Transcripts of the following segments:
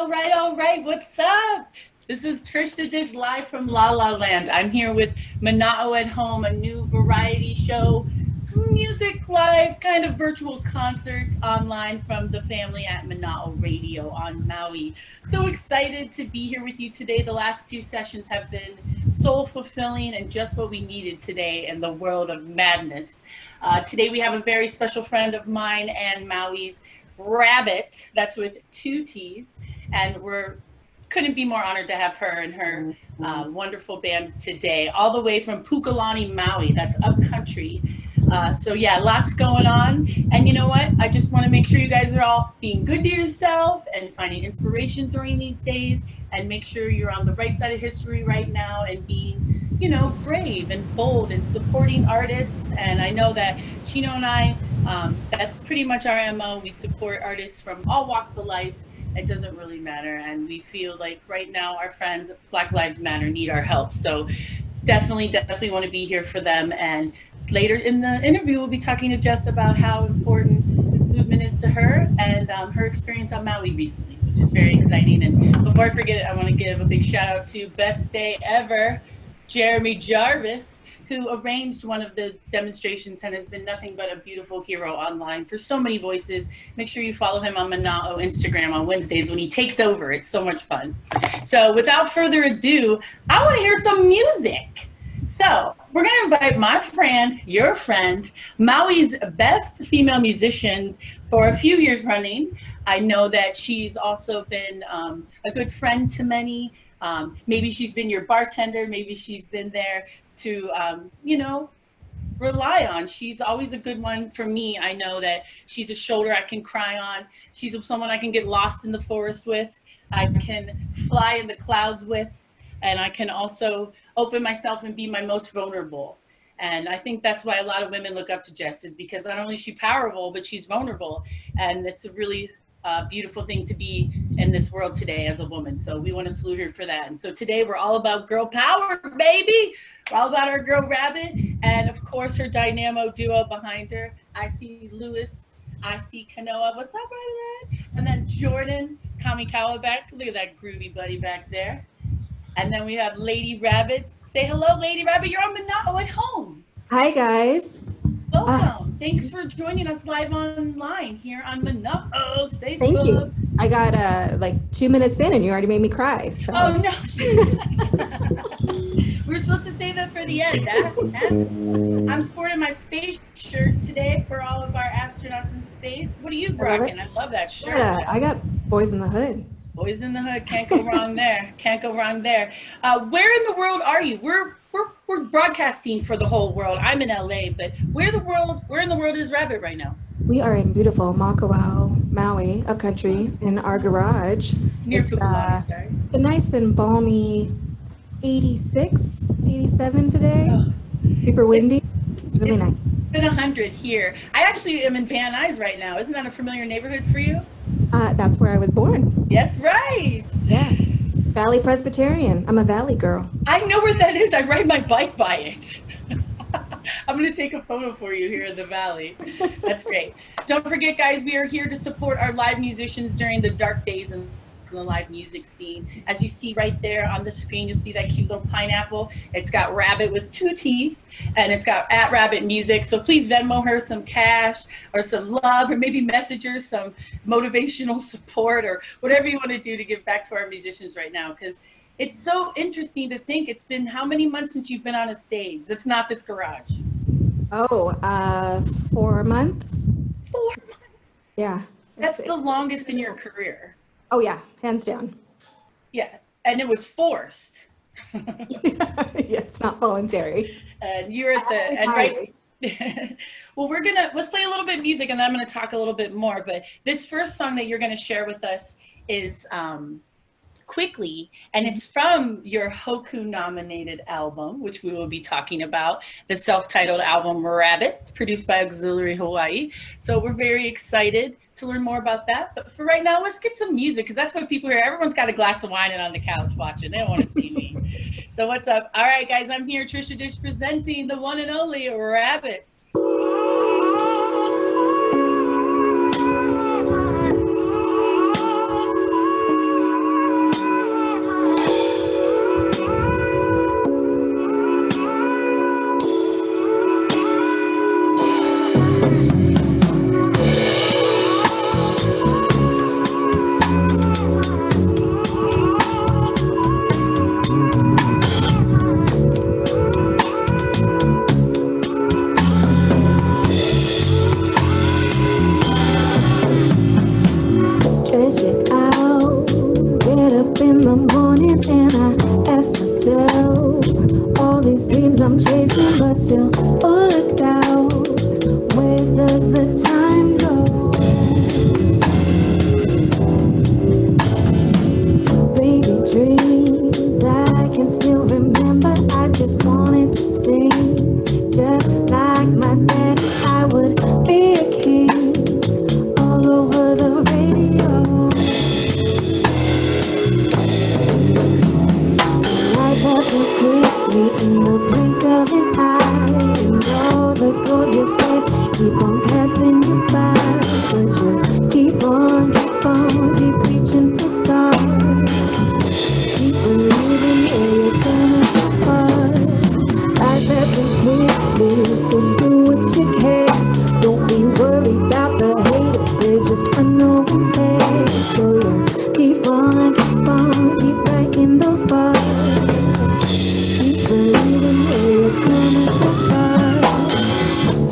all right. What's up? This is Trish da Dish live from La La Land. I'm here with Mana'o at Home, a new variety show, music live, kind of virtual concerts online from the family at Mana'o Radio on Maui. So excited to be here with you today. The last two sessions have been soul fulfilling and just what we needed today in the world of madness. Today we have a very special friend of mine and Maui's, Rabbitt, that's with two T's, and we're couldn't be more honored to have her and her wonderful band today, all the way from Pukalani, Maui. That's up country. So yeah, lots going on. And you know what? I just want to make sure you guys are all being good to yourself and finding inspiration during these days, and make sure you're on the right side of history right now and being, you know, brave and bold and supporting artists. And I know that Chino and I, that's pretty much our MO. We support artists from all walks of life. It doesn't really matter. And we feel like right now our friends, Black Lives Matter, need our help. So definitely want to be here for them. And later in the interview, we'll be talking to Jess about how important this movement is to her and her experience on Maui recently, which is very exciting. And before I forget it, I want to give a big shout out to Best Day Ever, Jeremy Jarvis, who arranged one of the demonstrations and has been nothing but a beautiful hero online for so many voices. Make sure you follow him on Mana'o Instagram on Wednesdays when he takes over. It's so much fun. So without further ado, I want to hear some music. So we're going to invite my friend, your friend, Maui's best female musician for a few years running. I know that she's also been a good friend to many. Maybe she's been your bartender. Maybe she's been there to, you know, rely on. She's always a good one for me. I know that she's a shoulder I can cry on. She's someone I can get lost in the forest with. I can fly in the clouds with. And I can also open myself and be my most vulnerable. And I think that's why a lot of women look up to Jess, is because not only is she powerful, but she's vulnerable. And it's a really beautiful thing to be in this world today as a woman. So we want to salute her for that. And so today we're all about girl power, baby. We're all about our girl Rabbitt, and of course her dynamo duo behind her. I see Lewis, I see Kanoa. What's up, Rabbitt? And then Jordan Kamikawa back. Look at that groovy buddy back there. And then we have Lady Rabbitt. Say hello, Lady Rabbitt. You're on Mana'o at Home. Hi, guys. Welcome. Thanks for joining us live online here on Mana'o's Facebook. Thank you. I got like 2 minutes in and you already made me cry. So. Oh, no. We were supposed to save that for the end. I'm sporting my space shirt today for all of our astronauts in space. What are you rocking? I love that shirt. Yeah, I got Boys in the Hood. Boys in the Hood. Can't go wrong there. Can't go wrong there. Where in the world are you? We're broadcasting for the whole world. I'm in LA, but where in the world is Rabbitt right now? We are in beautiful Makawao, Maui, upcountry, in our garage. Near it's Pukalani, a nice and balmy 86, 87 today. Oh. Super windy. It's really nice. It's been 100 here. I actually am in Van Nuys right now. Isn't that a familiar neighborhood for you? That's where I was born. Yes, right. Yeah. Valley Presbyterian. I'm a Valley girl. I know where that is. I ride my bike by it. I'm going to take a photo for you here in the Valley. That's great. Don't forget, guys, we are here to support our live musicians during the dark days in the live music scene. As you see right there on the screen, you'll see that cute little pineapple. It's got Rabbitt with 2 T's, and it's got @Rabbitt Music. So please Venmo her some cash or some love, or maybe message her some motivational support or whatever you want to do to give back to our musicians right now, because it's so interesting to think it's been how many months since you've been on a stage that's not this garage? Oh, 4 months. 4 months? Yeah. That's the longest in your career. Oh yeah, hands down. Yeah, and it was forced. Yeah, it's not voluntary. And you're at the, and right. Well, let's play a little bit of music and then I'm gonna talk a little bit more, but this first song that you're gonna share with us is Quickly, and it's from your Hoku nominated album, which we will be talking about, the self-titled album Rabbitt, produced by Auxiliary Hawaii. So we're very excited to learn more about that. But for right now, let's get some music, because that's what people hear. Everyone's got a glass of wine and on the couch watching. They don't want to see me. So what's up? All right, guys, I'm here, Trish da Dish, presenting the one and only Rabbitt. but still full of doubt. Where does the time go? Baby dreams, I can still remember. I just wanted to sing, just like my daddy. I would be a king all over the radio. Life happens quickly in the blink of an eye, and all the goals you said keep on passing you by, but you keep on, keep reaching for stars. Keep believing that you're gonna go far. Life happens quickly, so do what you can. Don't be worried about the haters, they're just unknown fans. So yeah, keep on, keep writing those bars. Keep believing that you're gonna go far.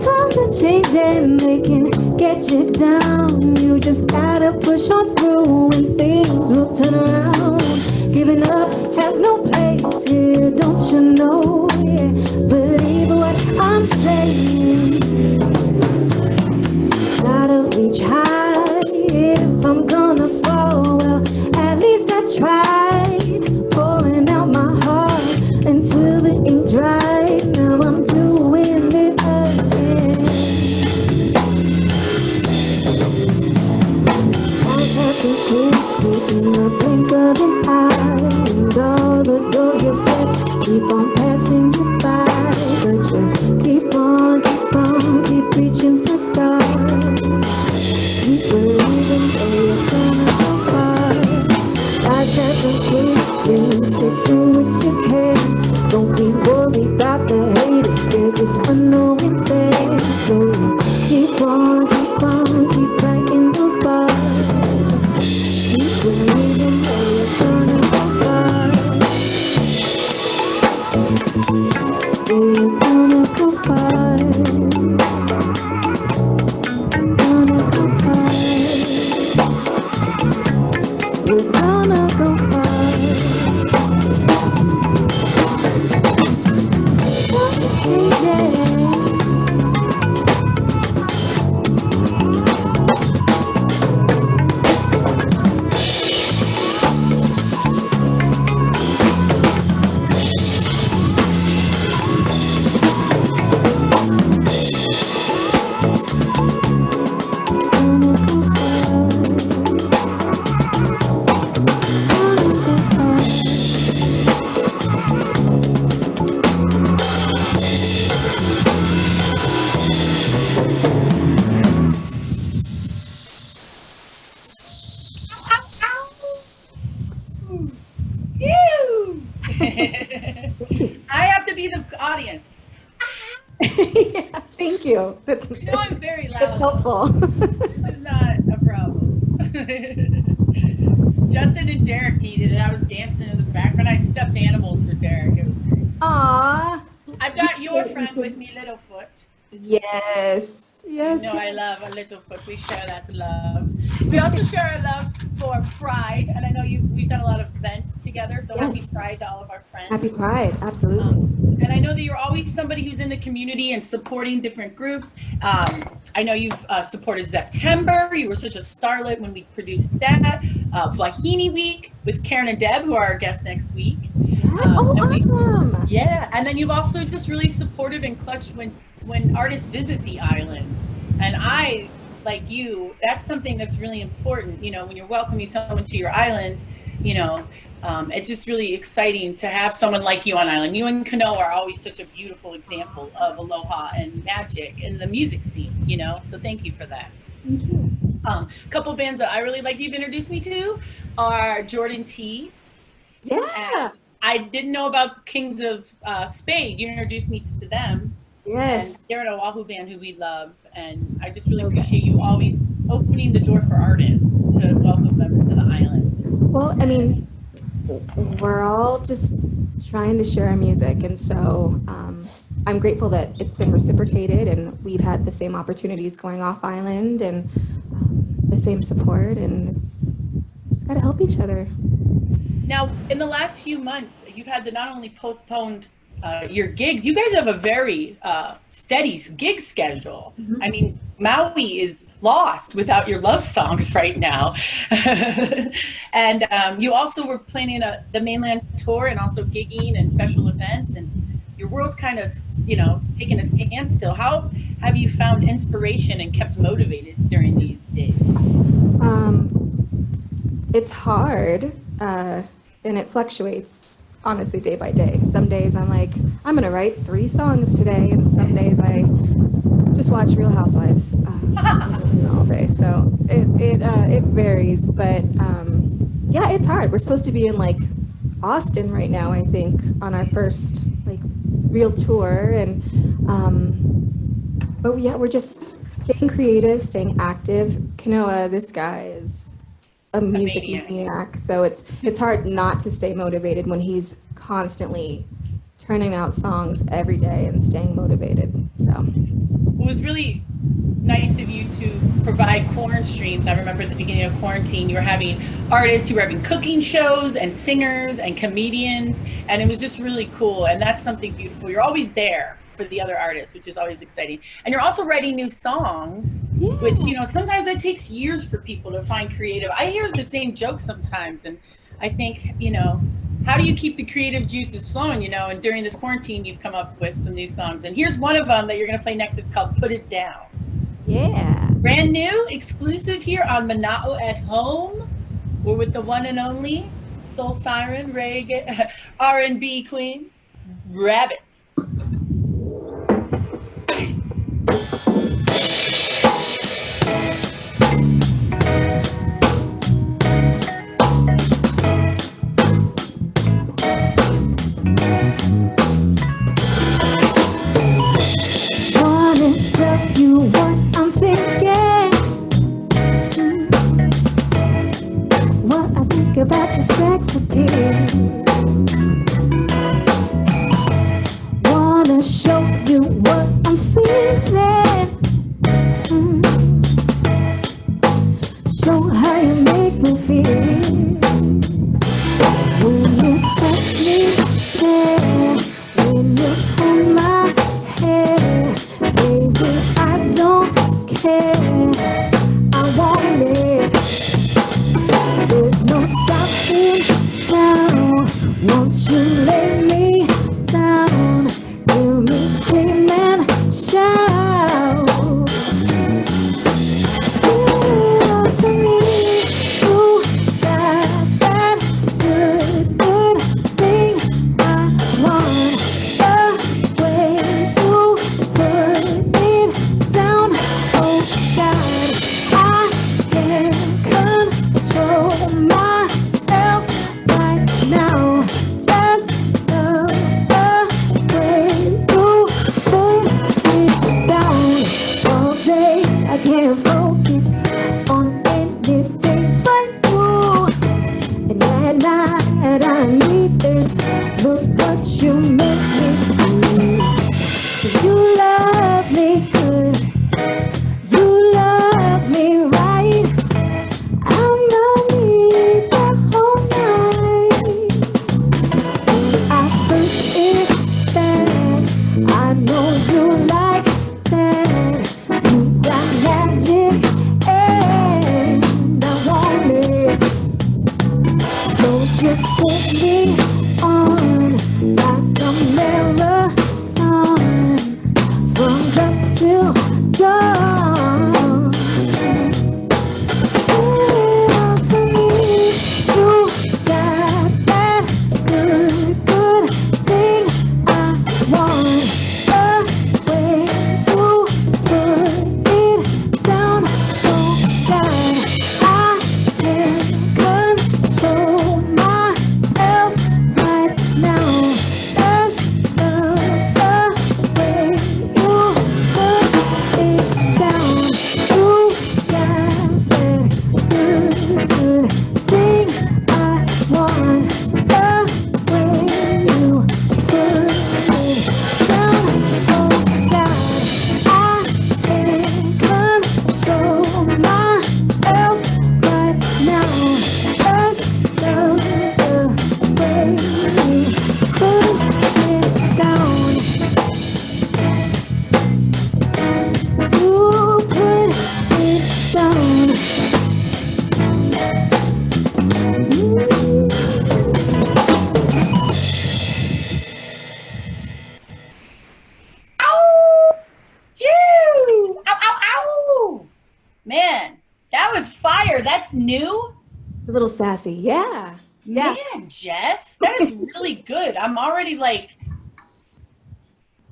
Times are changing, they can get you down. You just gotta push on through and things will turn around. Giving up has no place here, don't you know? Yeah, believe what I'm saying. Gotta reach high. If I'm gonna fall, well, at least I tried. Pouring out my heart until the ink dried. Now I'm doing it again. Life happens quickly in the blink of an eye, and all the doors you set keep on passing you by, but you keep on, keep reaching for stars. Keep believing that you're gonna go far. Life happens quickly, so do what you can. Don't be worried about the haters, they're just unknown fans. So you keep on, keep writing those bars. Keep believing that you're gonna go far. You're gonna go far. You're gonna go far. We're gonna go far. Times are changing. I have to be the audience. Yeah, thank you. That's, You know I'm very loud. that's helpful. This is not a problem. Justin and Derek needed it. I was dancing in the background. I had stuffed animals for Derek. It was great. Aww. I've got your friend with me, Littlefoot. Yes. Yes. You know I love a Littlefoot. We share that love. We also share our love for Pride, and I know we've done a lot of events together. So Yes. happy Pride to all of our friends. Happy Pride, absolutely. And I know that you're always somebody who's in the community and supporting different groups. I know you've supported September. You were such a starlet when we produced that. Wahine Week with Karen and Deb, who are our guests next week. Oh, awesome. Yeah, and then you've also just really supportive and clutch when artists visit the island. And I, like you, that's something that's really important. You know, when you're welcoming someone to your island, you know, it's just really exciting to have someone like you on island. You and Kanoa are always such a beautiful example of aloha and magic in the music scene, you know, so thank you for that. Thank you. A couple bands that I really like you've introduced me to are Jordan T. Yeah. And I didn't know about Kings of Spade. You introduced me to them. Yes. And they're an Oahu band who we love. And I just really appreciate you always opening the door for artists to welcome them to the island. Well, I mean, we're all just trying to share our music. And so I'm grateful that it's been reciprocated and we've had the same opportunities going off island and the same support. And it's just got to help each other. Now, in the last few months, you've had to not only postpone your gigs. You guys have a very steady gig schedule. I mean, Maui is lost without your love songs right now. And you also were planning the mainland tour and also gigging and special events, and your world's kind of, taking a standstill. How have you found inspiration and kept motivated during these days? It's hard, and it fluctuates, honestly, day by day. Some days I'm like, I'm gonna write 3 songs today, and some days I just watch Real Housewives all day. So it varies, but yeah, it's hard. We're supposed to be in like Austin right now, I think, on our first like real tour, and but yeah, we're just staying creative, staying active. Kanoa, this guy is a music maniac, so it's hard not to stay motivated when he's constantly turning out songs every day and staying motivated. So it was really nice of you to provide corn streams. I remember at the beginning of quarantine, you were having artists who were having cooking shows and singers and comedians, and it was just really cool. And that's something beautiful. You're always there for the other artists, which is always exciting. And you're also writing new songs, which, sometimes it takes years for people to find creative. I hear the same jokes sometimes, and I think, how do you keep the creative juices flowing, and during this quarantine, you've come up with some new songs. And here's one of them that you're going to play next. It's called Put It Down. Yeah. Brand new, exclusive here on Mana'o at Home. We're with the one and only soul siren, reggae, R&B queen, Rabbitt. Wanna tell you what I'm thinking, what I think about your sex appeal. Wanna show you what I'm feeling, show how you make me feel. When you touch me, yeah, when you pull my hair, baby, I don't care, I want it. There's no stopping now. Once you lay me down, hear me scream and shout. Give it all to me. You got that good, good thing I want. The way you put it down, oh God, I can't control myself right now. Just love the way you put it down. All day I can't focus on anything but you, and at night I need this. Look what you make me do. You love me good, you love me right. I'm gonna need the whole night. When I push it back, I know you like that. You got magic and I want it. So just take me on like a marathon, from dusk till dawn. Give it all to me. You got that good, good thing I want. The way you put it down, oh God, I can't control myself right now. Just A little sassy. Yeah. Yeah. Man, Jess, that is really good. I'm already like,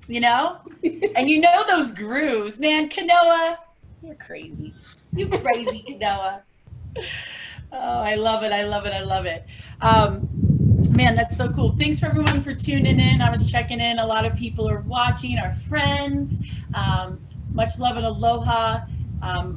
you know, and you know those grooves, man. Kanoa, you're crazy. You crazy, Kanoa. Oh, I love it. I love it. I love it. Man, that's so cool. Thanks for everyone for tuning in. I was checking in. A lot of people are watching, our friends. Much love and aloha.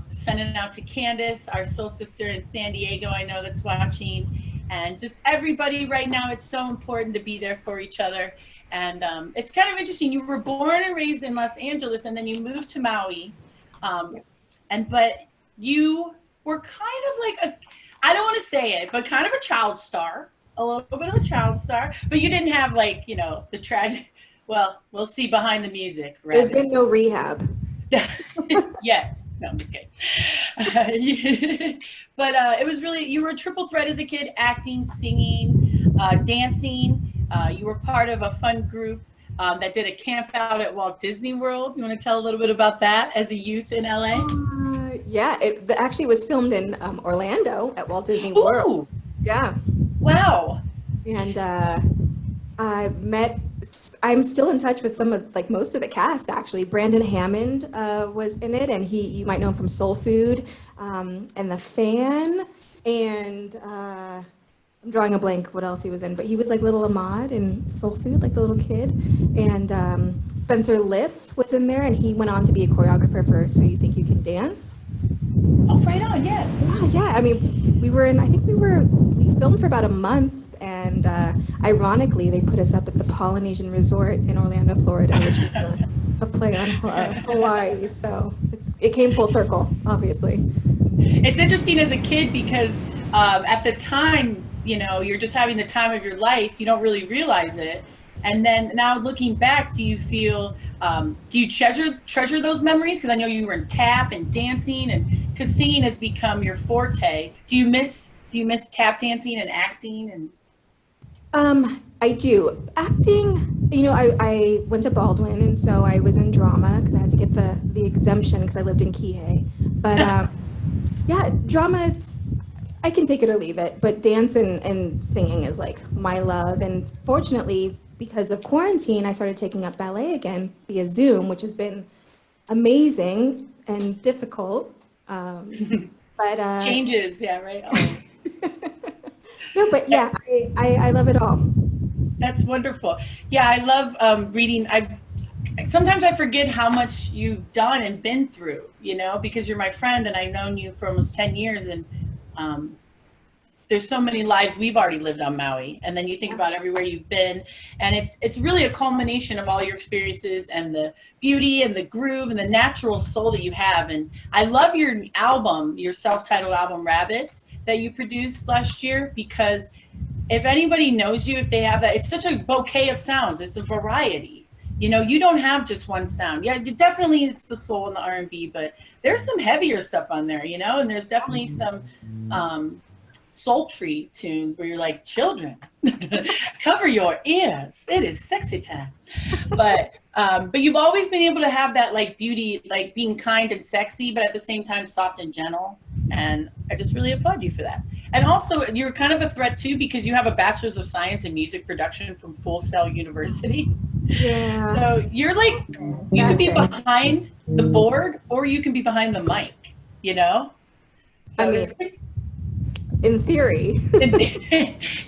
Sending out to Candace, our soul sister in San Diego, I know that's watching. And just everybody right now, it's so important to be there for each other. And it's kind of interesting. You were born and raised in Los Angeles, and then you moved to Maui. But you were kind of like a, I don't want to say it, but kind of a child star, a little bit of a child star. But you didn't have like, you know, the tragic, well, we'll see behind the music. There's been no rehab. Yet. No, I'm just kidding. But it was really, you were a triple threat as a kid: acting, singing, dancing. You were part of a fun group that did a camp out at Walt Disney World. You want to tell a little bit about that as a youth in LA? Yeah, it actually was filmed in Orlando at Walt Disney World. Yeah. Wow. And I'm still in touch with some of, like, most of the cast, actually. Brandon Hammond was in it, and you might know him from Soul Food, and The Fan, and I'm drawing a blank what else he was in, but he was like little Ahmad in Soul Food, like the little kid. And Spencer Liff was in there, and he went on to be a choreographer for So You Think You Can Dance. Oh, right on, yeah. Yeah. I mean, we filmed for about a month, and ironically, they put us up at the Polynesian Resort in Orlando, Florida, which was a play on Hawaii. So it came full circle, obviously. It's interesting as a kid because at the time, you know, you're just having the time of your life. You don't really realize it. And then now looking back, do you feel, do you treasure those memories? Because I know you were in tap and dancing, and because singing has become your forte. Do you miss tap dancing and acting? And I do. Acting, you know, I went to Baldwin, and so I was in drama because I had to get the exemption because I lived in Kihei. But yeah, drama, I can take it or leave it, but dance and singing is like my love. And fortunately, because of quarantine, I started taking up ballet again via Zoom, which has been amazing and difficult. But changes, yeah, right. Oh. No, but yeah, I love it all. That's wonderful. Yeah, I love reading. Sometimes I forget how much you've done and been through, you know, because you're my friend and I've known you for almost 10 years, and there's so many lives we've already lived on Maui. And then you think about everywhere you've been, and it's really a culmination of all your experiences and the beauty and the groove and the natural soul that you have. And I love your album, your self-titled album, Rabbitt, that you produced last year, because if anybody knows you, if they have that, it's such a bouquet of sounds. It's a variety. You know, you don't have just one sound. Yeah, definitely it's the soul and the R&B, but there's some heavier stuff on there, you know, and there's definitely some sultry tunes where you're like, children, cover your ears. It is sexy time. But you've always been able to have that like beauty, like being kind and sexy, but at the same time soft and gentle. And I just really applaud you for that. And also, you're kind of a threat too, because you have a Bachelor's of Science in Music Production from Full Sail University. Yeah. So you're like, you can be behind the board or you can be behind the mic, you know? So I mean, in theory.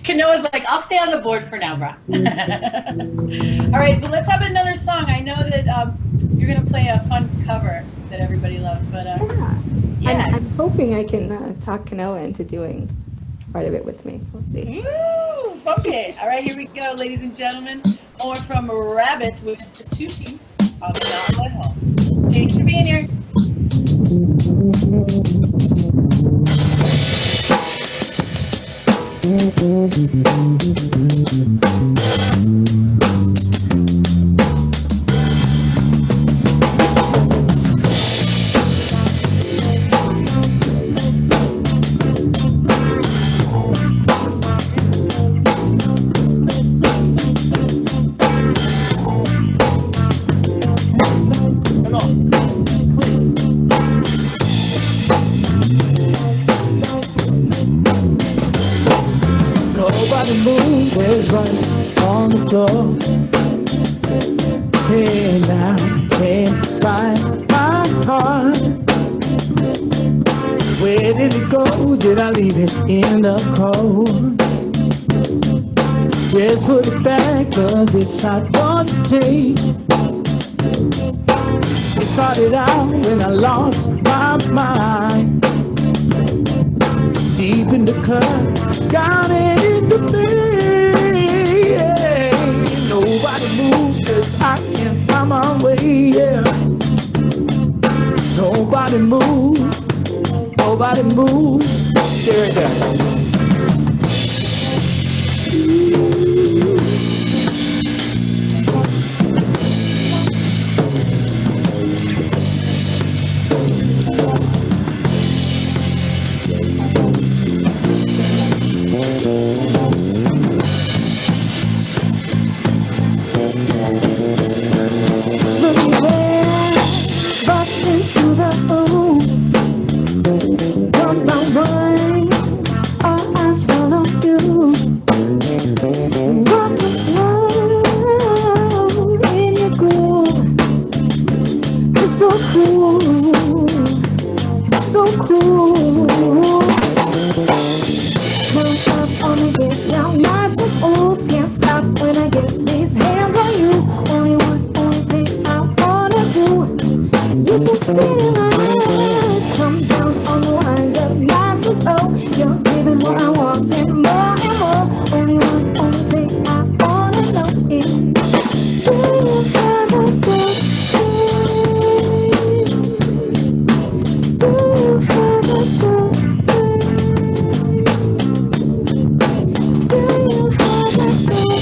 Kanoa's like, I'll stay on the board for now, bro. All right, but let's have another song. I know that you're going to play a fun cover that everybody loves, but yeah. I'm hoping I can talk Kanoa into doing part of it with me. We'll see. Woo! Okay. All right, here we go, ladies and gentlemen. More from Rabbitt with the two piece on the Na Hoku Hano Hano. Thanks for being here. Come on. Nobody move, there's one on the floor. Hey, now can't find my heart. Where did it go? Did I leave it in the cold? Just put it back, cause it's not what to take. It started out when I lost my mind. Deep in the cut, got it into me. Yeah. Nobody move, cause I can't find my way. Yeah. Nobody move, nobody move. There it goes. Looky there, bust into the room. One by one, all eyes follow you. Rockin' slow in your groove. You're so cool, so cool. Come up on me, get down, nice and smooth. Can't stop when I get these hands on you. Only thing I wanna do. You can see it in my eyes. Come down on the wind up, nice and slow. You're giving what I want and more and more. Only thing I wanna know is, do you have a good thing? Do you have a good thing? Do you have a good thing? Do you have a good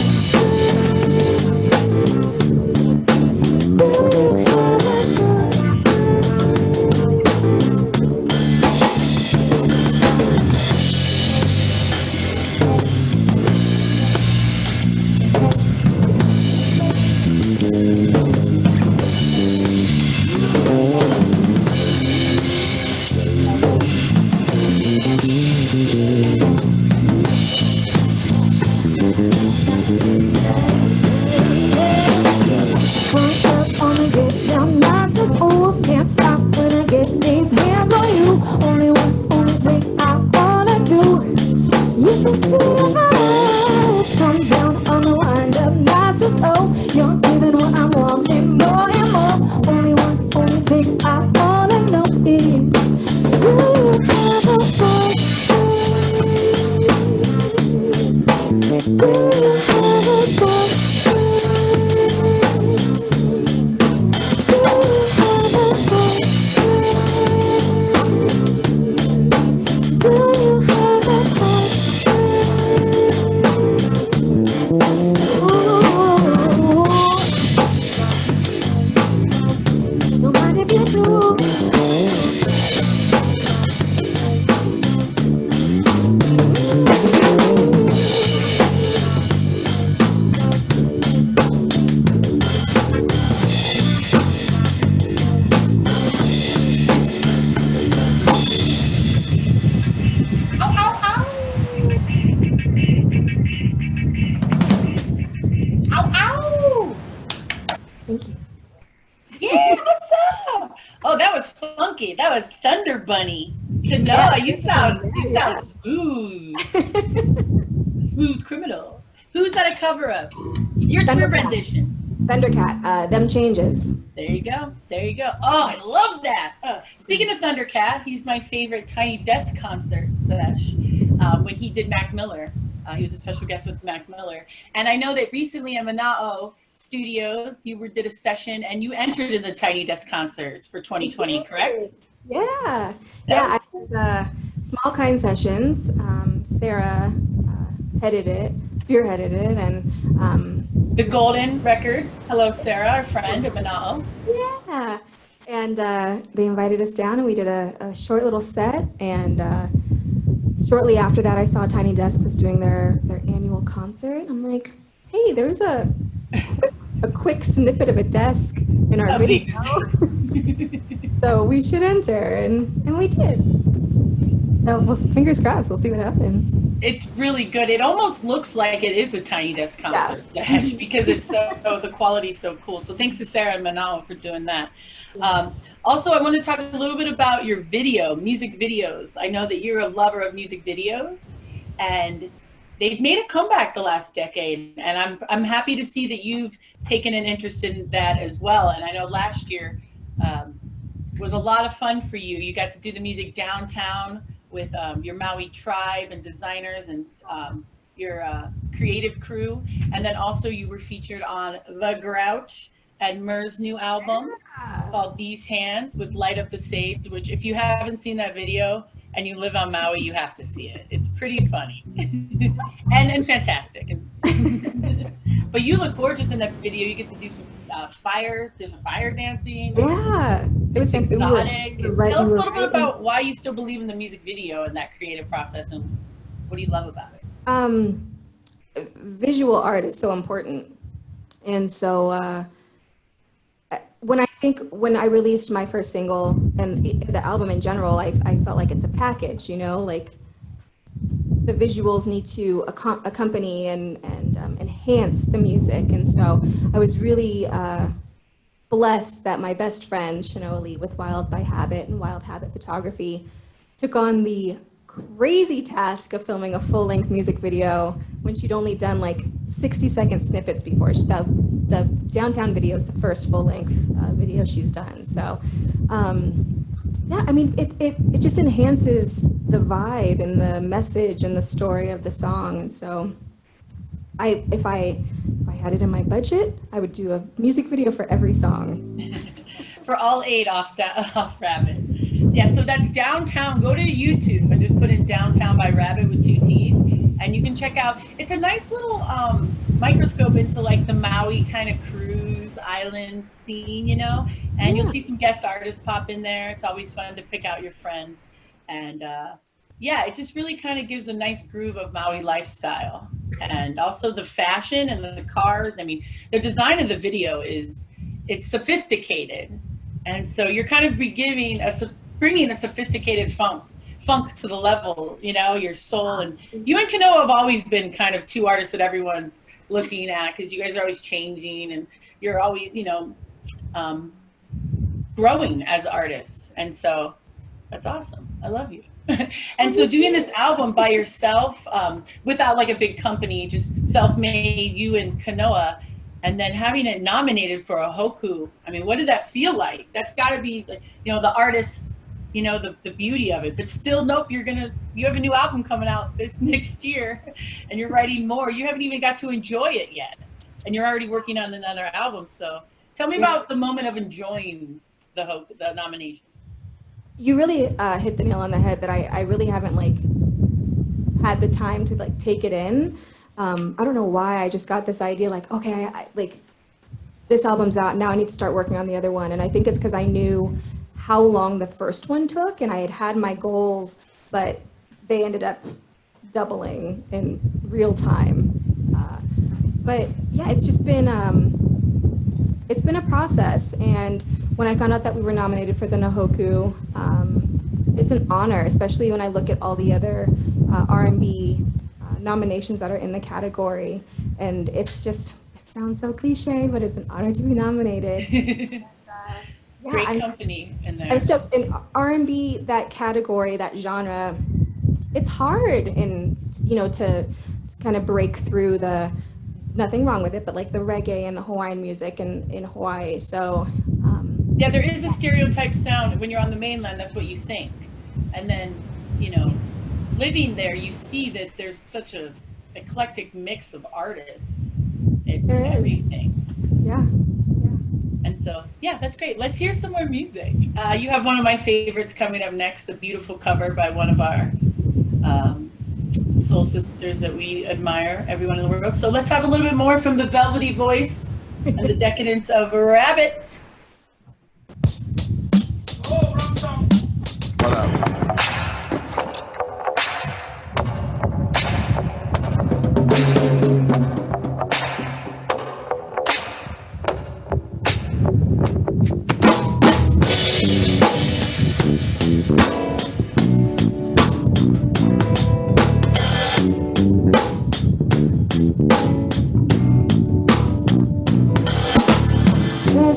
Come up on me, get down, nice and smooth. Can't stop when I get these hands on you. Only thing I wanna do. You can see it in my eyes. Come down on the wind up, nice and slow. You're giving what I'm wanting more and more. Only thing I wanna know is, do you have a good thing? Do you have a good Don't mind if you do. Ow, ow, ow. Ow, ow. Thank you. Yeah, what's up? Oh, that was funky. That was Thunder Bunny. Kanoa, you sound smooth. Smooth criminal. Who's that a cover of? Your Thunder Twitter Cat. rendition. Thundercat, Them Changes. There you go. There you go. Oh, I love that. Speaking of Thundercat, he's my favorite Tiny Desk concert sesh. When he did Mac Miller. He was a special guest with Mac Miller. And I know that recently in Mana'o Studios, you did a session and you entered in the Tiny Desk concert for 2020, correct? Yeah. I was Small Kind Sessions. Sarah spearheaded it, and The Golden Record. Hello, Sarah, our friend at Mana'o. yeah. And they invited us down, and we did a short little set. And shortly after that, I saw Tiny Desk was doing their annual concert. I'm like, hey, there's a quick snippet of a desk in our video. So we should enter, and we did. So, well, fingers crossed. We'll see what happens. It's really good. It almost looks like it is a Tiny Desk concert, because it's the quality's so cool. So thanks to Sarah and Manao for doing that. Also, I want to talk a little bit about your music videos. I know that you're a lover of music videos, and they've made a comeback the last decade, and I'm happy to see that you've taken an interest in that as well. And I know last year was a lot of fun for you. You got to do the music downtown with your Maui tribe and designers and your creative crew. And then also you were featured on The Grouch and Mur's new album called These Hands with Light Up the Sage, which if you haven't seen that video and you live on Maui, you have to see it. It's pretty funny and fantastic. But you look gorgeous in that video. You get to do some fire. There's a fire dancing. Yeah, it was exotic. Tell us a little bit about why you still believe in the music video and that creative process, and what do you love about it? Visual art is so important, and so when I released my first single and the album in general, I felt like it's a package, like the visuals need to accompany and enhance the music. And so I was really blessed that my best friend, Shanoa Lee with Wild by Habit and Wild Habit Photography, took on the crazy task of filming a full-length music video when she'd only done like 60-second snippets before. The downtown video is the first full-length video she's done. So yeah, I mean, it just enhances the vibe and the message and the story of the song. And so if I had it in my budget, I would do a music video for every song. For all 8 off Rabbitt. Yeah, so that's Downtown. Go to YouTube and just put in Downtown by Rabbitt with 2 T's, and you can check out. It's a nice little microscope into like the Maui kind of cruise island scene, and you'll see some guest artists pop in there. It's always fun to pick out your friends, and yeah, it just really kind of gives a nice groove of Maui lifestyle, and also the fashion and the cars. I mean, the design of the video it's sophisticated, and so you're kind of bringing a sophisticated funk to the level, your soul. And you and Kanoa have always been kind of 2 artists that everyone's looking at, because you guys are always changing and you're always, growing as artists. And so that's awesome. I love you. And so doing this album by yourself, without like a big company, just self-made, you and Kanoa, and then having it nominated for a Hoku. I mean, what did that feel like? That's got to be, the artists, the beauty of it. But still, nope, you have a new album coming out this next year, and you're writing more. You haven't even got to enjoy it yet, and you're already working on another album. So tell me about the moment of enjoying the nomination. You really hit the nail on the head that I really haven't had the time to take it in. I don't know why I just got this idea okay, this album's out, now I need to start working on the other one. And I think it's because I knew how long the first one took, and I had my goals, but they ended up doubling in real time. But yeah, it's just been a process. And when I found out that we were nominated for the Na Hoku, it's an honor, especially when I look at all the other R&B nominations that are in the category. And it's just, it sounds so cliche, but it's an honor to be nominated. And, yeah, Great company in there. I'm stoked. In R&B, that category, that genre, it's hard to kind of break through nothing wrong with it, but the reggae and the Hawaiian music in Hawaii. So yeah, there is a stereotype sound. When you're on the mainland, that's what you think. And then, living there, you see that there's such a eclectic mix of artists. It's everything. Yeah. And so, yeah, that's great. Let's hear some more music. You have one of my favorites coming up next, a beautiful cover by one of our soul sisters that we admire, everyone in the world. So let's have a little bit more from the velvety voice and the decadence of Rabbitt. What up?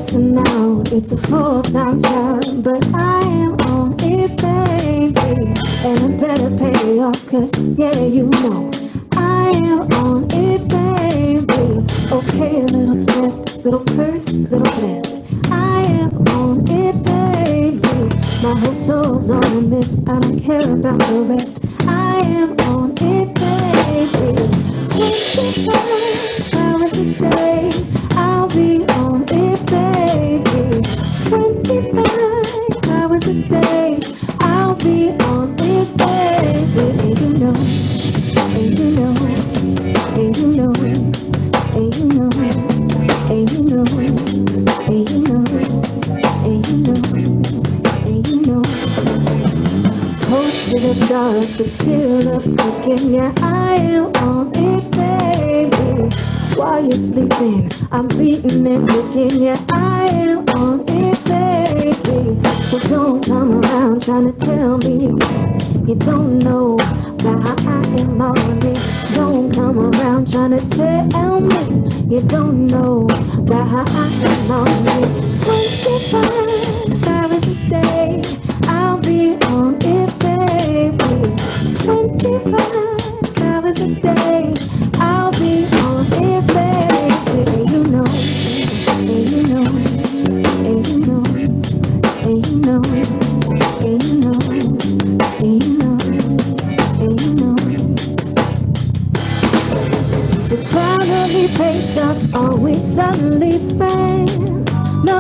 Listen out, it's a full-time job, but I am on it, baby. And I better pay off, cause yeah, you know I am on it, baby. Okay, a little stressed, little cursed, little blessed. I am on it, baby. My whole soul's on this, I don't care about the rest. I am on it, baby. 25 hours a day, I'll be on it, baby. 25 hours a day, I'll be on it, baby. And you know, and you know, and you know, and you know, and you know, and you know, and you know, and you know. Close to the dark, but still up cooking. Yeah, I am on it, baby. While you're sleeping, I'm beating and hooking. Yeah, I am on it, baby. So don't come around trying to tell me you don't know about how I am on it. Don't come around trying to tell me you don't know about how I am on it. 25 hours a day, I'll be on it, baby. 25 hours a day, I'll be on it, baby. And you know, and you know, and you know, and you know, and you know, and you know, and you know. It finally pays off, are we suddenly friends? No,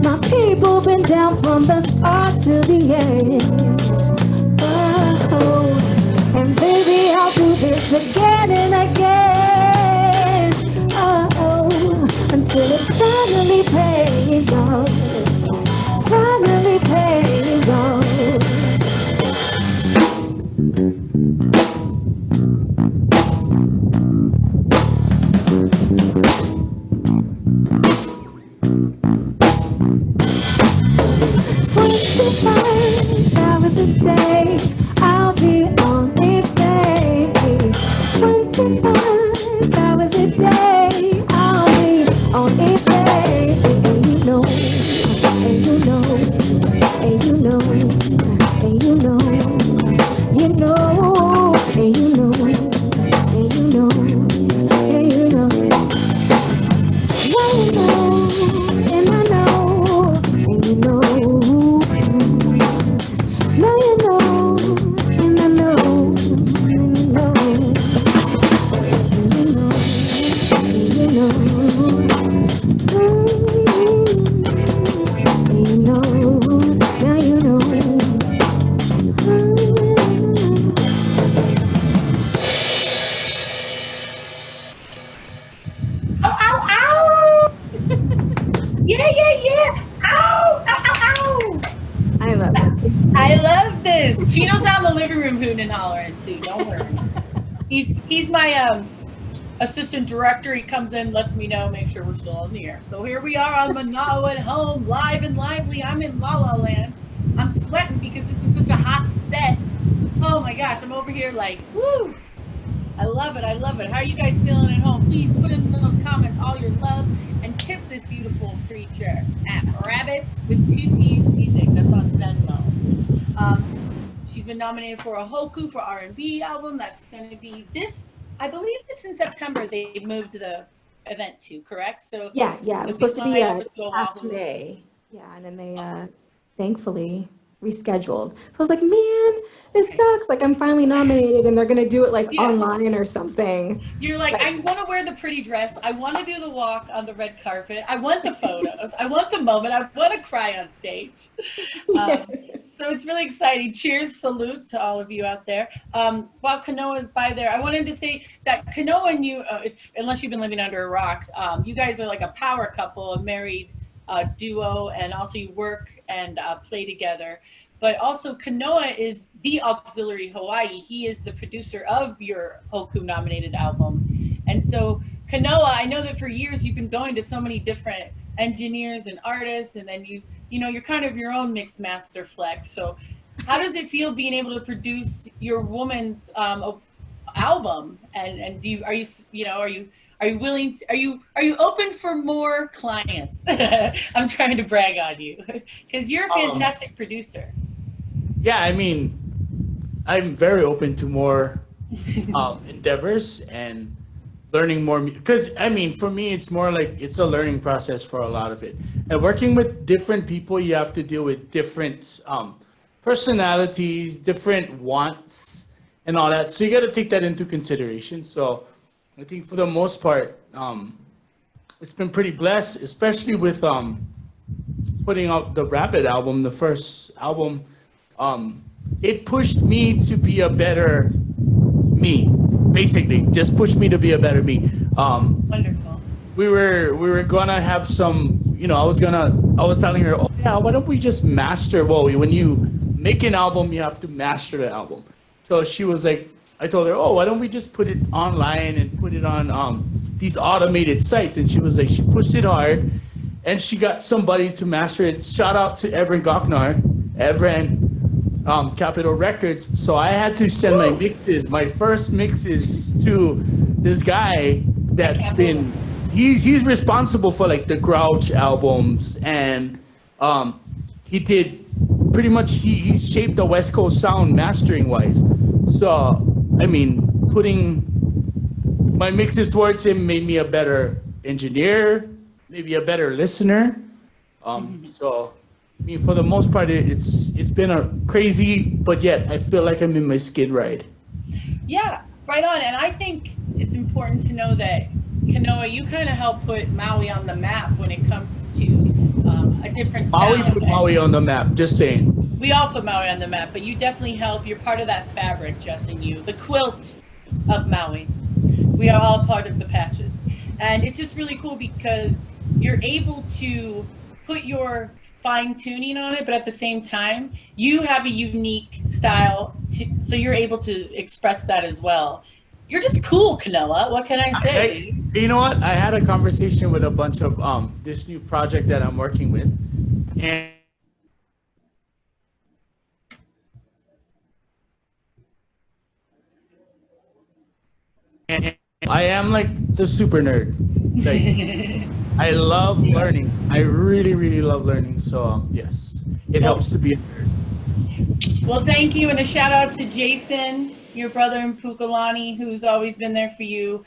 my people been down from the start to the end. Oh, and baby, I'll do this again and again. Oh, until it finally pays off. Finally pays off. 25 hours a day, I'll be on it, baby. 25 hours a day, I'll be on it, baby. And you know, and you know, and you know, and you know, you know, and you know, and you know, and you know. Now you know, and I know, and you know. Now you know, and I know, and you know, and you know, and you know, and you know, now you know. Ow, ow, ow! Yeah, yeah, yeah! Ow, ow, ow, ow! I love it. I love this. Chino's out in the living room hooting and hollering too. Don't worry. He's my assistant director. He comes in, lets me know, make sure we're still on the air. So here we are on Manao at home, live and lively. I'm in La La Land. I'm sweating because this is such a hot set. Oh my gosh, I'm over here like, woo! I love it. I love it. How are you guys feeling at home? Please put in those comments all your love and tip this beautiful creature at Rabbitt with 2 T's music. That's on Venmo. She's been nominated for a Hoku for R&B album. That's going to be this. I believe it's in September. They moved the event to, correct? So Yeah, it was supposed to be last May. Yeah, and then they thankfully rescheduled. So I was like, man, this sucks. Like I'm finally nominated and they're gonna do it like online or something. You're like, I want to wear the pretty dress. I want to do the walk on the red carpet. I want the photos. I want the moment. I want to cry on stage. So it's really exciting. Cheers, salute to all of you out there. While Kanoa is by there, I wanted to say that Kanoa and you, unless you've been living under a rock, you guys are like a power couple, a married duo, and also you work and play together. But also Kanoa is the auxiliary Hawaii. He is the producer of your Hoku nominated album. And so Kanoa, I know that for years you've been going to so many different engineers and artists, and then you're kind of your own mix master flex. So how does it feel being able to produce your woman's album? And are you Are you willing? Are you open for more clients? I'm trying to brag on you because you're a fantastic producer. Yeah, I mean, I'm very open to more endeavors and learning more. Because I mean, for me, it's more like it's a learning process for a lot of it. And working with different people, you have to deal with different personalities, different wants, and all that. So you got to take that into consideration. So I think for the most part, it's been pretty blessed, especially with putting out the Rabbitt album, the first album. It pushed me to be a better me, basically. Just pushed me to be a better me. Wonderful. We were gonna have some, I was telling her, oh yeah, why don't we just master? Well, when you make an album, you have to master the album. So she was like, I told her, oh, why don't we just put it online and put it on these automated sites? And she was like, she pushed it hard, and she got somebody to master it. Shout out to Everin Goknar, Capitol Records. So I had to send my first mixes to this guy that's been, he's responsible for like the Grouch albums, and he did pretty much, he's shaped the West Coast sound mastering wise. So I mean, putting my mixes towards him made me a better engineer, maybe a better listener. So I mean, for the most part, it's been a crazy, but yet I feel like I'm in my skid ride. Yeah, right on. And I think it's important to know that, Kanoa, you kind of help put Maui on the map when it comes to a different sound. Maui put Maui on the map, just saying. We all put Maui on the map, but you definitely help. You're part of that fabric, Jess and you, the quilt of Maui. We are all part of the patches. And it's just really cool because you're able to put your fine tuning on it, but at the same time, you have a unique style, so you're able to express that as well. You're just cool, Kanoa. What can I say? You know what? I had a conversation with a bunch of this new project that I'm working with, and I am like the super nerd. Like, I love learning. I really, really love learning. So yes, it helps to be a nerd. Well, thank you, and a shout out to Jason, your brother in Pukalani, who's always been there for you.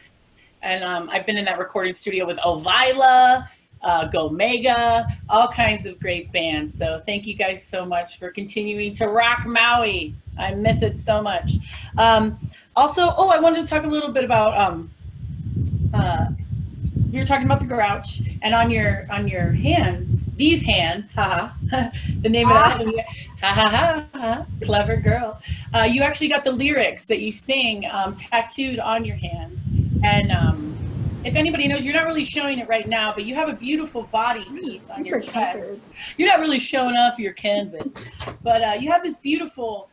And I've been in that recording studio with Ovila, Go Mega, all kinds of great bands. So thank you guys so much for continuing to rock Maui. I miss it so much. Also, I wanted to talk a little bit about you were talking about the Grouch, and on your hands, these hands, haha, the name of that, ha ha ha ha, clever girl. You actually got the lyrics that you sing tattooed on your hand, and if anybody knows, you're not really showing it right now, but you have a beautiful body piece on your chest. You're not really showing off your canvas, but you have this beautiful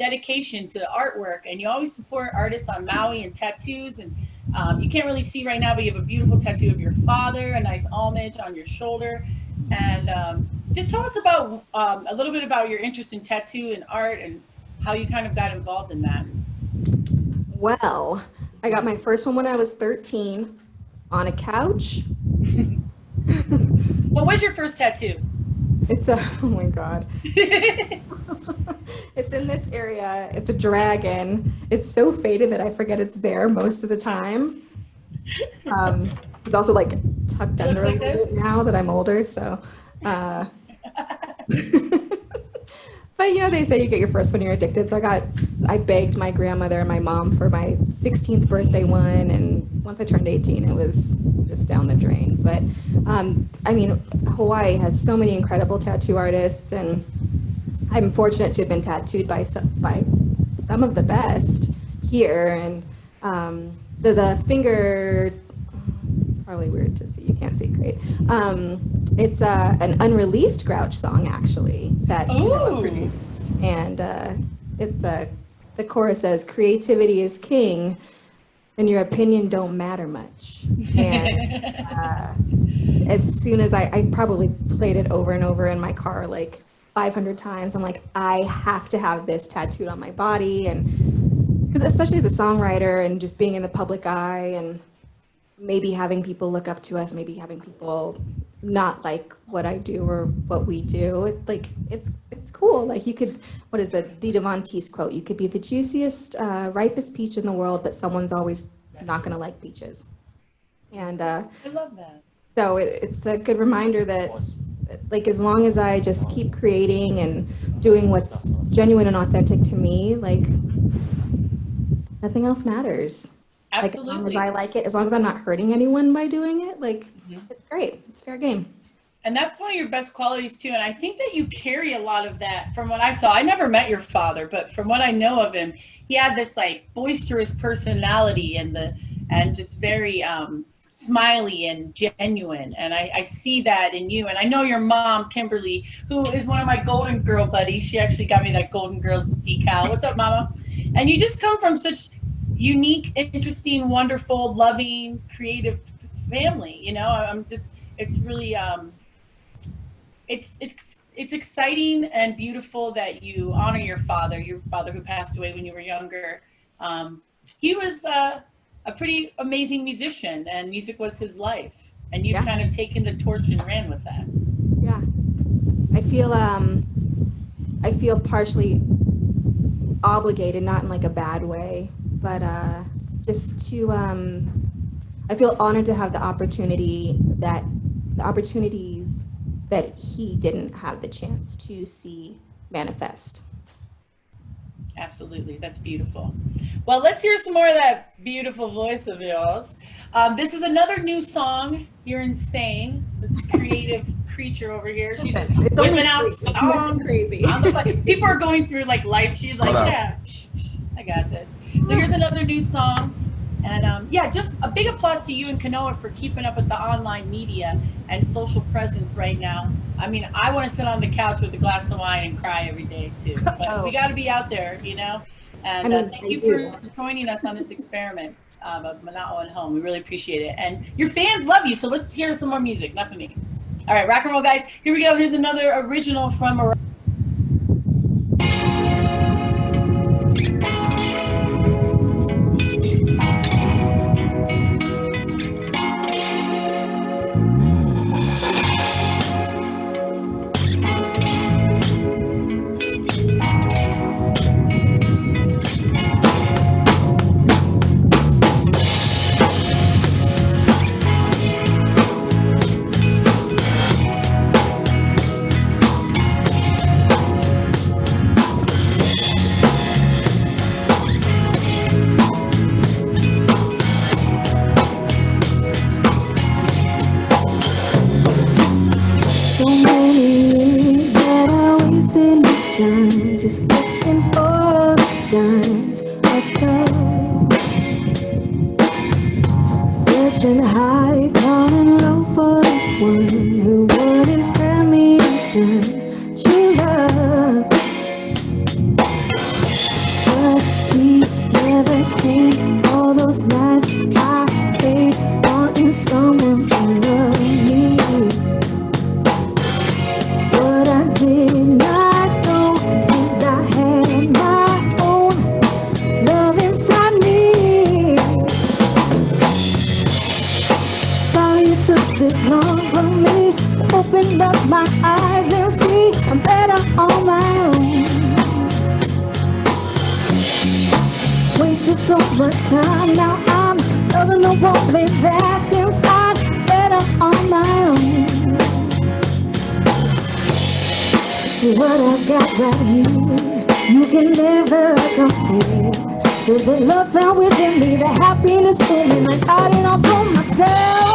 dedication to artwork, and you always support artists on Maui and tattoos, and you can't really see right now, but you have a beautiful tattoo of your father, a nice homage on your shoulder. And just tell us about a little bit about your interest in tattoo and art and how you kind of got involved in that. Well, I got my first one when I was 13 on a couch. What was your first tattoo? It's oh my God. It's in this area. It's a dragon. It's so faded that I forget it's there most of the time. It's also like tucked under a little bit now that I'm older. So, but they say you get your first when you're addicted. So I begged my grandmother and my mom for my 16th birthday one. And once I turned 18, it was just down the drain. But I mean, Hawaii has so many incredible tattoo artists, and I'm fortunate to have been tattooed by some of the best here. And the finger, it's probably weird to see, you can't see great. It's an unreleased Grouch song actually that Kanoa produced, and it's the chorus says, "Creativity is king, and your opinion don't matter much." And as soon as I probably played it over and over in my car like 500 times, I'm like, I have to have this tattooed on my body. And because especially as a songwriter and just being in the public eye, and maybe having people look up to us, maybe having people not like what I do or what we do. It's cool. Like you could, what is the Dita Von Teese quote? You could be the juiciest, ripest peach in the world, but someone's always not going to like peaches. And I love that. so it's a good reminder that, like, as long as I just keep creating and doing what's genuine and authentic to me, like, nothing else matters. Like, as long as I like it, as long as I'm not hurting anyone by doing it, like, it's great. It's fair game. And that's one of your best qualities too. And I think that you carry a lot of that from what I saw. I never met your father, but from what I know of him, he had this like boisterous personality and just very smiley and genuine. And I see that in you. And I know your mom, Kimberly, who is one of my Golden Girl buddies. She actually got me that Golden Girls decal. What's up, Mama? And you just come from such unique, interesting, wonderful, loving, creative family. You know, I'm just, it's really, it's exciting and beautiful that you honor your father who passed away when you were younger. He was a pretty amazing musician, and music was his life. And you've kind of taken the torch and ran with that. Yeah, I feel partially obligated, not in like a bad way, but just to I feel honored to have the opportunities that he didn't have the chance to see manifest. Absolutely, that's beautiful. Well, let's hear some more of that beautiful voice of yours. This is another new song. You're insane. This creative creature over here. She's whipping out songs. Crazy. People are going through like life. She's like, yeah, I got this. So here's another new song. And yeah, just a big applause to you and Kanoa for keeping up with the online media and social presence right now. I mean, I want to sit on the couch with a glass of wine and cry every day too. But we got to be out there, you know? And thank you for joining us on this experiment of Mana'o and Home. We really appreciate it. And your fans love you, so let's hear some more music. Not for me. All right, rock and roll, guys. Here we go. Here's another original from just looking for the signs of love, searching high, calling low for the one who wouldn't have me undone. True love, but he never came. All those nights I played, wanting someone to love me. What I did not this long for me to open up my eyes and see I'm better on my own. Wasted so much time, now I'm loving the woman that's inside, better on my own. See what I got right here, you can never compare to the love found within me, the happiness booming like I did all for myself.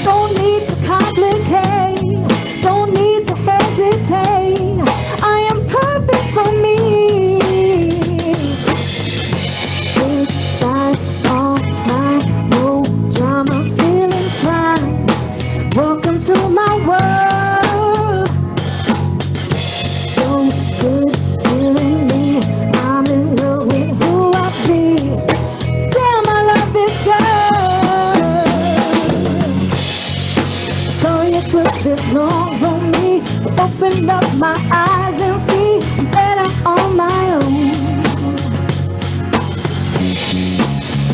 Don't need to complicate, don't need to hesitate. I am perfect for me. Big thighs all night, no drama, feeling fine. Welcome to my world. So good feeling me, I'm in love with who I be. Damn, I love this girl. So you took this long for me to open up my eyes and see better on my own.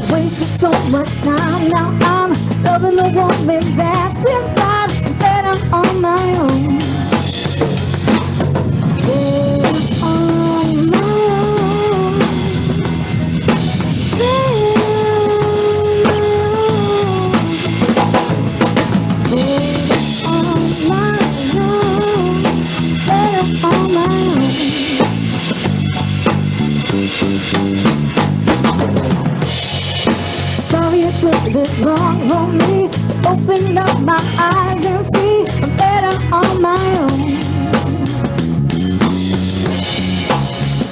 Wasted so much time, now I'm Loving the woman that's inside, better on my own. Better on my own. Better on my own. Better on my own. Sorry it took this long for me to open up my eyes and see I'm better on my own.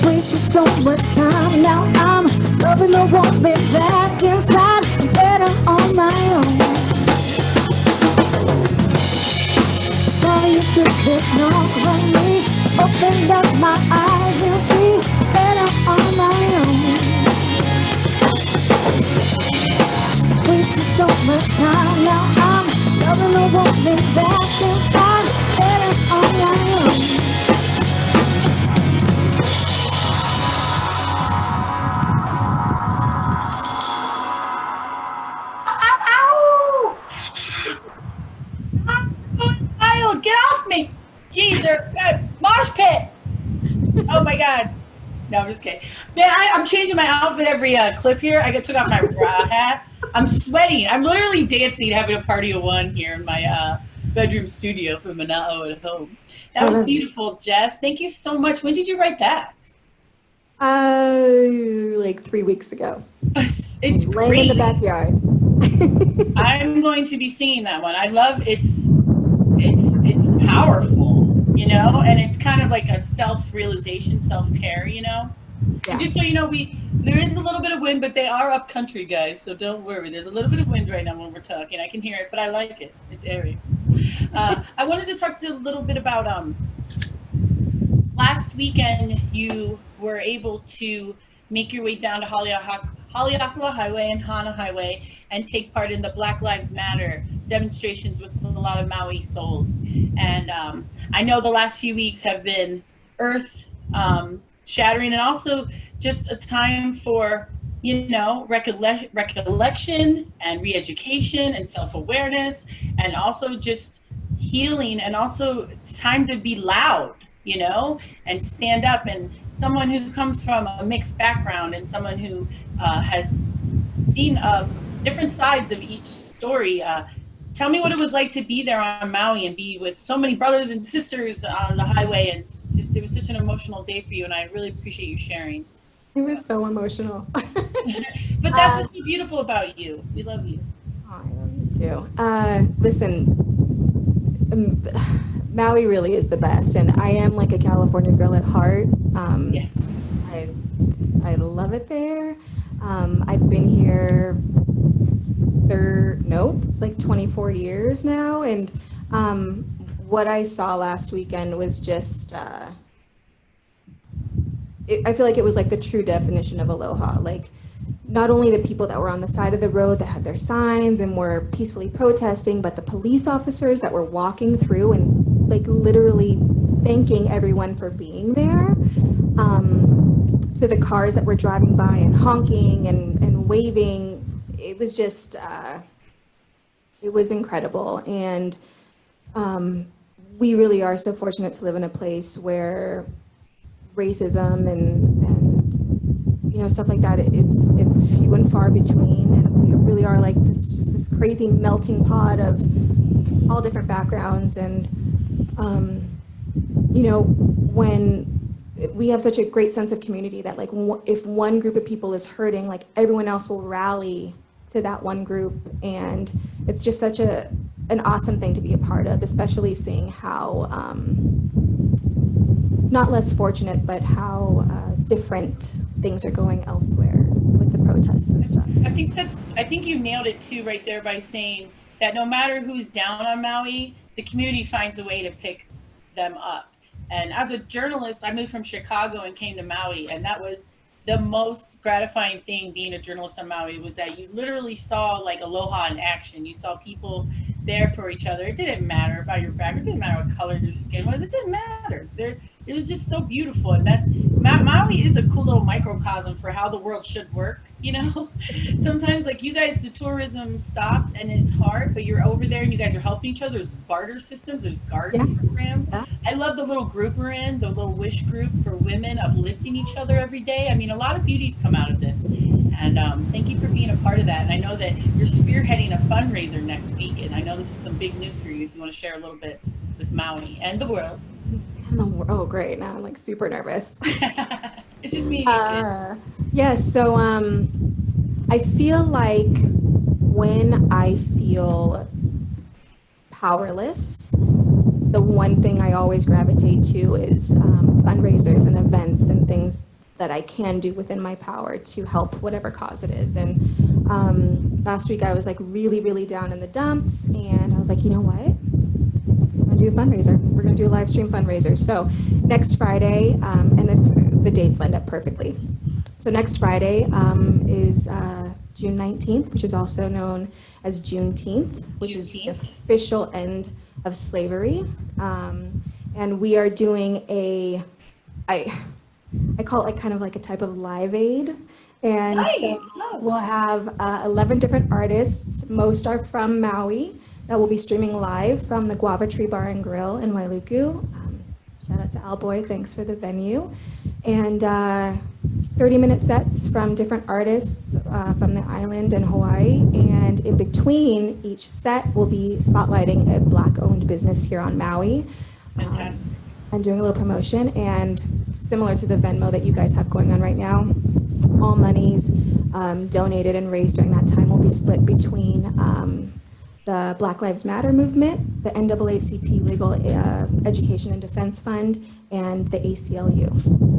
Wasted so much time, now I'm loving the woman that's inside. I'm better on my own. Sorry it took this long for me to open up my eyes and see better on my own. Wasted so much time, now I'm loving the woman that's inside. Better on my own. Ow! Kyle, get off me! Jeez, mosh pit! Oh my god. No, I'm just kidding. Man, I'm changing my outfit every clip here. I took off my bra hat. I'm sweating. I'm literally dancing, having a party of one here in my bedroom studio for Mana'o at home. That was beautiful, Jess. Thank you so much. When did you write that? Like 3 weeks ago. It's laying in the backyard. I'm going to be singing that one. I love it's powerful, you know, and it's kind of like a self-realization, self-care, you know. Yeah. Just so you know, there is a little bit of wind, but they are up country, guys, so don't worry. There's a little bit of wind right now when we're talking. I can hear it, but I like it. It's airy. I wanted to talk to you a little bit about last weekend you were able to make your way down to Haleakala Highway and Hana Highway and take part in the Black Lives Matter demonstrations with a lot of Maui souls. And I know the last few weeks have been earth shattering and also just a time for, you know, recollection and re-education and self-awareness and also just healing, and also it's time to be loud, you know, and stand up. And someone who comes from a mixed background and someone who has seen different sides of each story, tell me what it was like to be there on Maui and be with so many brothers and sisters on the highway, and just it was such an emotional day for you, and I really appreciate you sharing. It was so emotional. But that's what's so beautiful about you. We love you. Oh, I love you too. Listen, Maui really is the best, and I am like a California girl at heart. Yeah. I love it there. I've been here 24 years now, and what I saw last weekend was just I feel like it was like the true definition of aloha. Like, not only the people that were on the side of the road that had their signs and were peacefully protesting, but the police officers that were walking through and like literally thanking everyone for being there, to the cars that were driving by and honking and waving. It was just it was incredible. And we really are so fortunate to live in a place where racism and you know, stuff like that, it's few and far between, and we really are like this crazy melting pot of all different backgrounds. And you know, when we have such a great sense of community that like if one group of people is hurting, like everyone else will rally to that one group, and it's just such an awesome thing to be a part of, especially seeing how not less fortunate, but how different things are going elsewhere with the protests and stuff. I think you nailed it too right there by saying that no matter who's down on Maui, the community finds a way to pick them up. And as a journalist, I moved from Chicago and came to Maui, and that was the most gratifying thing being a journalist on Maui, was that you literally saw like aloha in action. You saw people there for each other. It didn't matter about your background. It didn't matter what color your skin was. It didn't matter. it was just so beautiful. And that's Maui is a cool little microcosm for how the world should work. You know, sometimes like you guys, the tourism stopped and it's hard, but you're over there and you guys are helping each other. There's barter systems, there's garden programs. I love the little group we're in, the little wish group for women uplifting each other every day. I mean, a lot of beauties come out of this. And thank you for being a part of that. And I know that you're spearheading a fundraiser next week. And I know this is some big news for you if you want to share a little bit with Maui and the world. Oh, great. Now I'm like super nervous. It's just me. So I feel like when I feel powerless, the one thing I always gravitate to is fundraisers and events and things that I can do within my power to help whatever cause it is. And last week I was like really down in the dumps, and I was like, you know what? I'm gonna do a fundraiser. We're gonna do a live stream fundraiser. So next Friday, and the dates lined up perfectly. So next Friday is June 19th, which is also known as Juneteenth, which is the official end of slavery. And we are doing I call it like kind of like a type of live aid. And nice. So we'll have 11 different artists. Most are from Maui that will be streaming live from the Guava Tree Bar and Grill in Wailuku. Shout out to Alboy, thanks for the venue. And 30-minute sets from different artists from the island and Hawaii. And in between each set, we'll be spotlighting a Black-owned business here on Maui. Fantastic. And doing a little promotion, and similar to the Venmo that you guys have going on right now, all monies donated and raised during that time will be split between the Black Lives Matter movement, the NAACP Legal Education and Defense Fund, and the ACLU.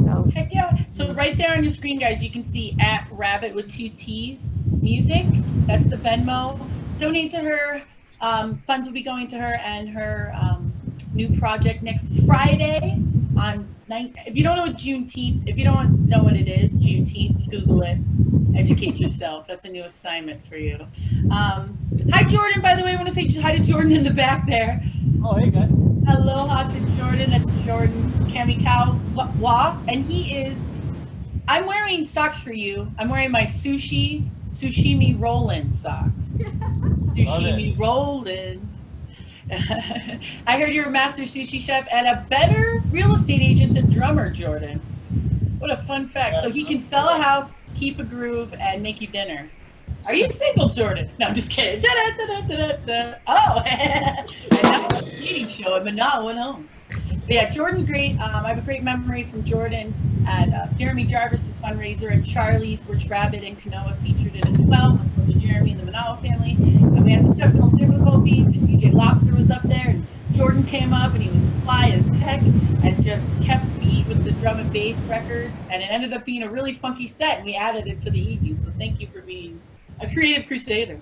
So heck yeah. So right there on your screen, guys, you can see at Rabbitt with 2 T's music. That's the Venmo. Donate to her. Funds will be going to her and her new project next Friday on 9th. If you don't know Juneteenth, if you don't know what it is, Juneteenth, Google it, educate yourself. That's a new assignment for you. Hi, Jordan, by the way. I want to say hi to Jordan in the back there. Oh, hey, guys. Aloha to Jordan. That's Jordan Kamikawa. And he is, I'm wearing socks for you. I'm wearing my sushimi rollin' socks. Sushimi rollin'. I heard you're a master sushi chef and a better real estate agent than drummer, Jordan. What a fun fact. So he can sell a house, keep a groove, and make you dinner. Are you single, Jordan? No, I'm just kidding. Oh, and that was a dating show at Na Hoku Hano Hano. But yeah, Jordan's great. I have a great memory from Jordan at Jeremy Jarvis's fundraiser, and Charlie's, which Rabbitt and Kanoa featured it as well. I spoke to Jeremy and the Manao family, and we had some technical difficulties, and DJ Lobster was up there, and Jordan came up, and he was fly as heck, and just kept beat with the drum and bass records, and it ended up being a really funky set, and we added it to the evening, so thank you for being a creative crusader.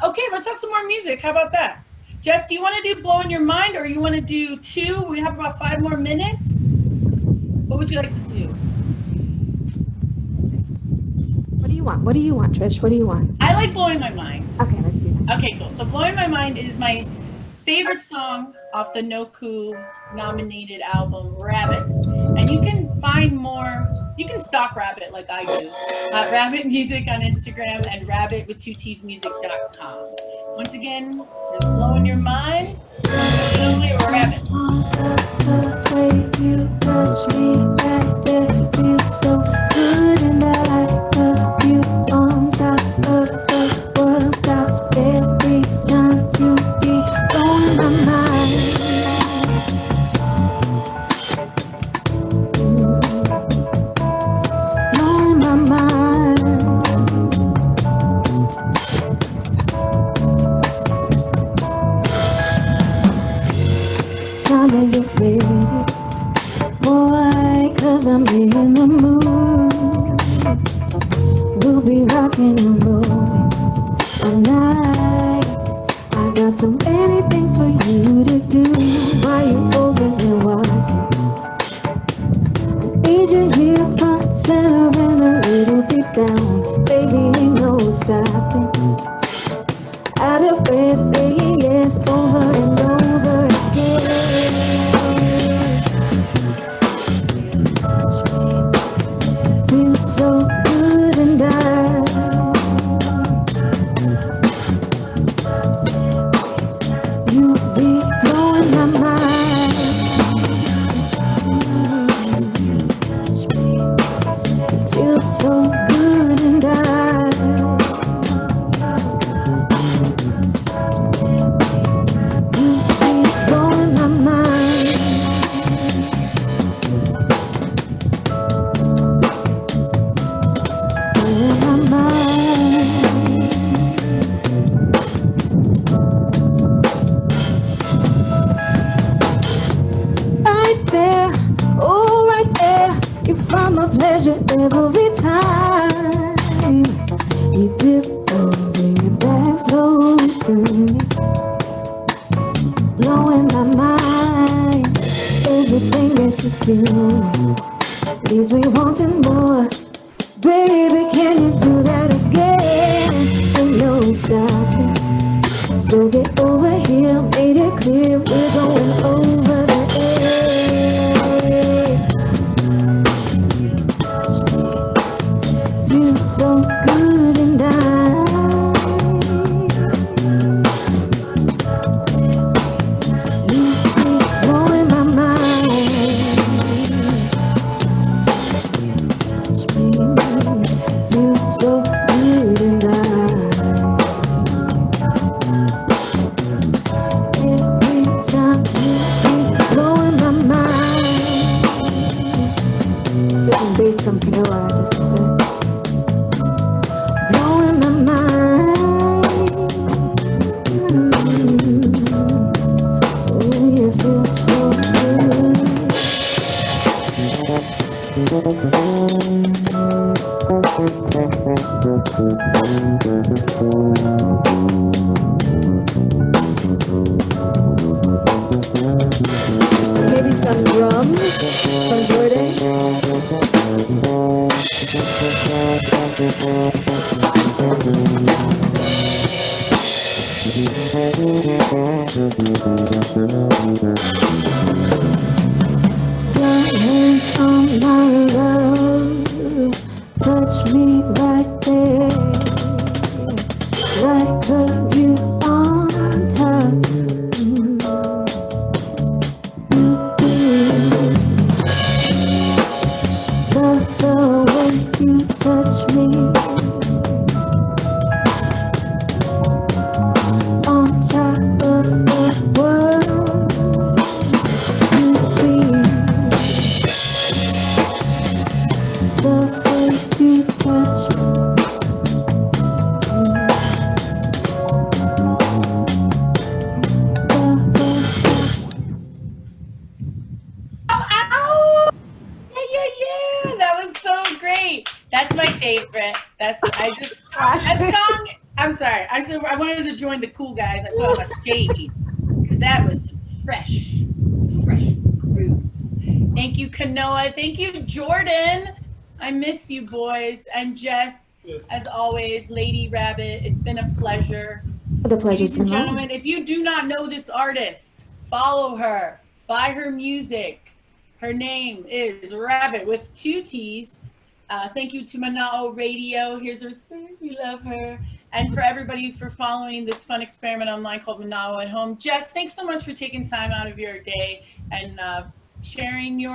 Okay, let's have some more music. How about that? Jess, do you want to do Blowing Your Mind, or you want to do 2? We have about 5 more minutes. What would you like to do? what do you want? What do you want, Trish? What do you want? I like Blowing My Mind. Okay, let's do that. Okay, cool. So Blowing My Mind is my favorite song off the Na Hoku nominated album, Rabbitt. And you can find more, you can stalk Rabbitt like I do. Rabbitt Music on Instagram and Rabbitt with 2tsmusic.com. Once again, there's Blowing Your Mind, Lily or Rabbitt. The way you touch me right there feels so good, and I like the view on top of the world stops every time you be blowing my mind. Blowing my mind. Time to get ready, boy, 'cause I'm in the mood. We'll be rocking and rolling all night. I got so many things for you to do while you're over there watching. I need you here front, center, and a little bit down. Baby, ain't no stopping. Out of breath, yes, over and over again. to me, blowing my mind. Everything that you do leaves me wanting more. Baby, can you do that again? Ain't no stopping. So get over here, made it clear we're going over the edge. Feel so good and you keep blowing my mind. Feel so good and every time you keep blowing my mind. There's some bass from Kanoa, just to say. Blowing my mind. Oh, you feel so good. Maybe some drums from Jordan. Your hands on my love, touch me right there, like a view on top. Love the way you touch me on top of the world. You the way you touch the best touch. Ow! Yeah. That was so great. That's my favorite. That song. I'm sorry. I wanted to join the cool guys. I put on my skates because that was fresh grooves. Thank you, Kanoa. Thank you, Jordan. I miss you, boys. And Jess, as always, Lady Rabbitt. It's been a pleasure. The pleasure's Ladies and been mine. gentlemen, if you do not know this artist, follow her. Buy her music. Her name is Rabbitt with 2 T's. Thank you to Mana'o Radio. Here's her saying we love her. And for everybody for following this fun experiment online called Mana'o at Home. Jess, thanks so much for taking time out of your day and sharing your